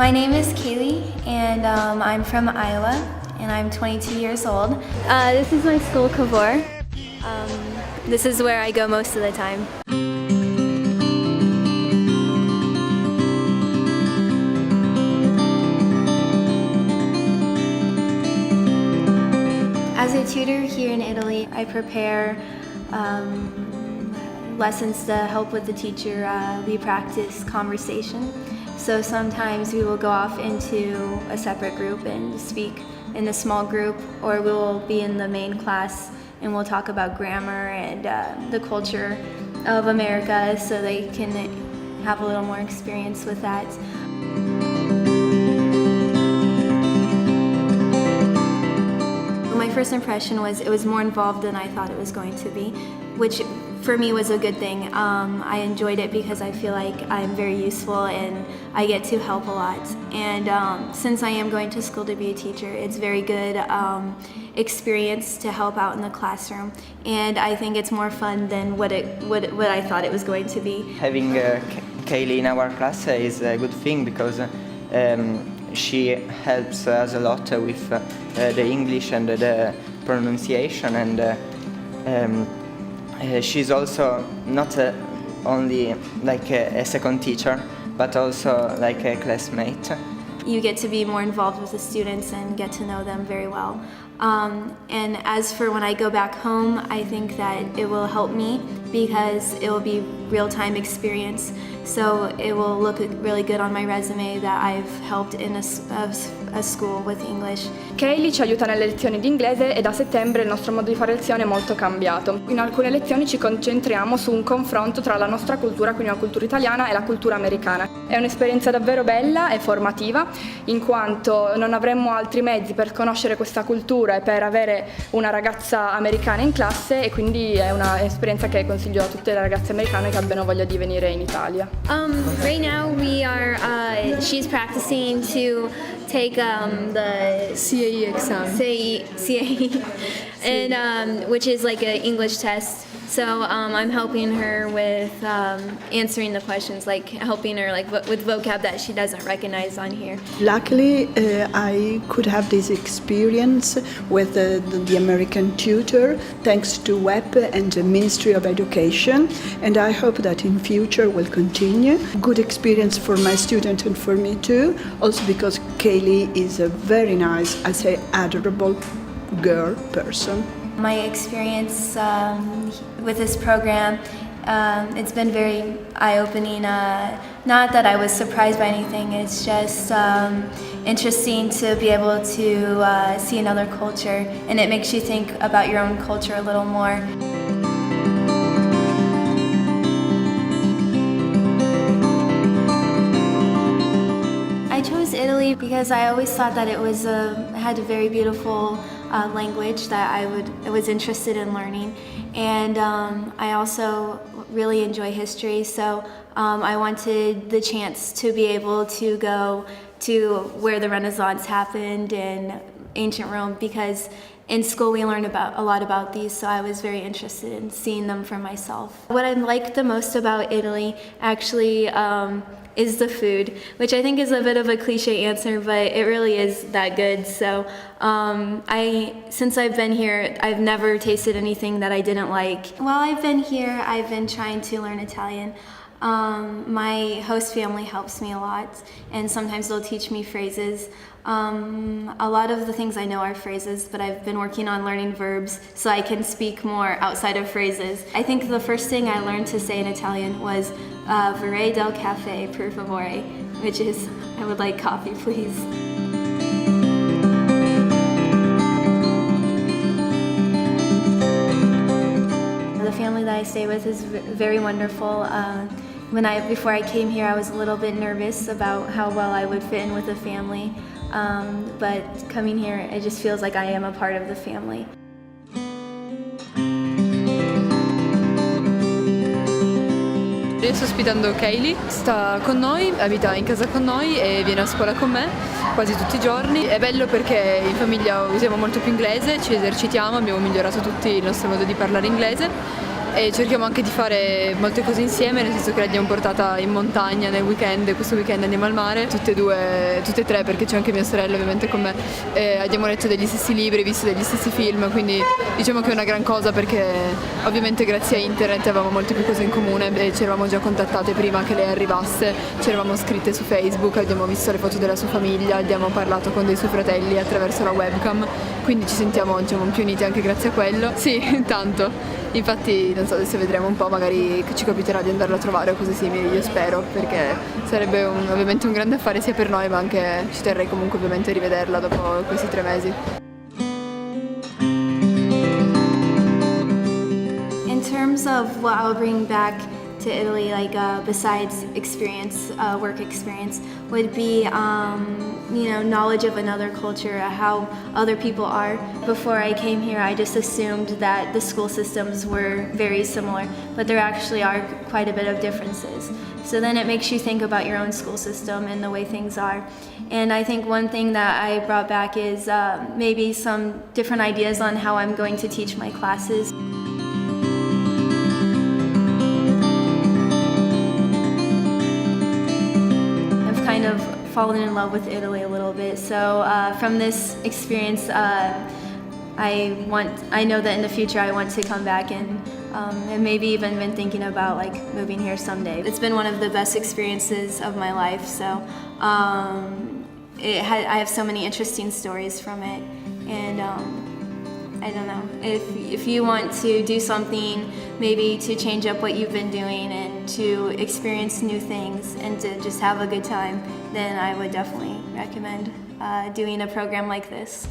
My name is Kaylee, and I'm from Iowa, and I'm 22 years old. This is my school, Kavor. This is where I go most of the time. As a tutor here in Italy, I prepare lessons to help with the teacher. We practice conversation. So sometimes we will go off into a separate group and speak in a small group, or we will be in the main class and we'll talk about grammar and the culture of America, so they can have a little more experience with that. My first impression was it was more involved than I thought it was going to be, which for me was a good thing. I enjoyed it because I feel like I'm very useful and I get to help a lot. And since I am going to school to be a teacher, it's very good experience to help out in the classroom. And I think it's more fun than what I thought it was going to be. Having Kaylee in our class is a good thing because she helps us a lot with the English and the pronunciation, and she's also not only like a second teacher, but also like a classmate. You get to be more involved with the students and get to know them very well. And as for when I go back home, I think that it will help me because it will be real-time experience. So it will look really good on my resume that I've helped in a school with English. Kaylee ci aiuta nelle lezioni di inglese e da settembre il nostro modo di fare lezione è molto cambiato. In alcune lezioni ci concentriamo su un confronto tra la nostra cultura, quindi la cultura italiana, e la cultura americana. È un'esperienza davvero bella e formativa, in quanto non avremmo altri mezzi per conoscere questa cultura e per avere una ragazza americana in classe, e quindi è un'esperienza che consiglio a tutte le ragazze americane che abbiano voglia di venire in Italia. Right now she's practicing to take the CAE exam. CAE, and which is like an English test. So I'm helping her with answering the questions, like helping her like with vocab that she doesn't recognize on here. Luckily, I could have this experience with the American tutor, thanks to WEP and the Ministry of Education, and I hope that in future will continue. Good experience for my student and for me too, also because Kaylee is a very nice, I say adorable girl person. My experience with this program, it's been very eye-opening. Not that I was surprised by anything, it's just interesting to be able to see another culture, and it makes you think about your own culture a little more. I chose Italy because I always thought that it had a very beautiful language that I was interested in learning, and I also really enjoy history, so I wanted the chance to be able to go to where the Renaissance happened in ancient Rome, because in school we learned a lot about these, so I was very interested in seeing them for myself. What I liked the most about Italy actually is the food, which I think is a bit of a cliche answer, but it really is that good. So since I've been here, I've never tasted anything that I didn't like. While I've been here, I've been trying to learn Italian. My host family helps me a lot, and sometimes they'll teach me phrases. A lot of the things I know are phrases, but I've been working on learning verbs so I can speak more outside of phrases. I think the first thing I learned to say in Italian was vorrei del caffè, per favore, which is, I would like coffee, please. The family that I stay with is very wonderful. Before I came here, I was a little bit nervous about how well I would fit in with the family, but coming here, it just feels like I am a part of the family. Io sto ospitando Kaylee, sta con noi, abita in casa con noi e viene a scuola con me quasi tutti i giorni. È bello perché in famiglia usiamo molto più inglese, ci esercitiamo, abbiamo migliorato tutti il nostro modo di parlare inglese e cerchiamo anche di fare molte cose insieme, nel senso che l'abbiamo portata in montagna nel weekend, questo weekend andiamo al mare, tutte e tre perché c'è anche mia sorella ovviamente con me, abbiamo letto degli stessi libri, visto degli stessi film, quindi diciamo che è una gran cosa perché ovviamente grazie a internet avevamo molte più cose in comune e ci eravamo già contattate prima che lei arrivasse, ci eravamo scritte su Facebook, abbiamo visto le foto della sua famiglia, abbiamo parlato con dei suoi fratelli attraverso la webcam, quindi ci sentiamo diciamo, più uniti anche grazie a quello. Sì, tanto. Infatti non so, adesso vedremo un po', magari ci capiterà di andarlo a trovare o cose simili, io spero, perché sarebbe ovviamente un grande affare sia per noi ma anche ci terrei comunque ovviamente a rivederla dopo questi 3 mesi. In terms of what I'll bring back to Italy, like besides experience, work experience, would be knowledge of another culture, how other people are. Before I came here, I just assumed that the school systems were very similar, but there actually are quite a bit of differences. So then it makes you think about your own school system and the way things are. And I think one thing that I brought back is maybe some different ideas on how I'm going to teach my classes. Kind of fallen in love with Italy a little bit. So from this experience, I know that in the future I want to come back and maybe even been thinking about like moving here someday. It's been one of the best experiences of my life. So I have so many interesting stories from it, and I don't know, if you want to do something, maybe to change up what you've been doing and to experience new things and to just have a good time, then I would definitely recommend doing a program like this.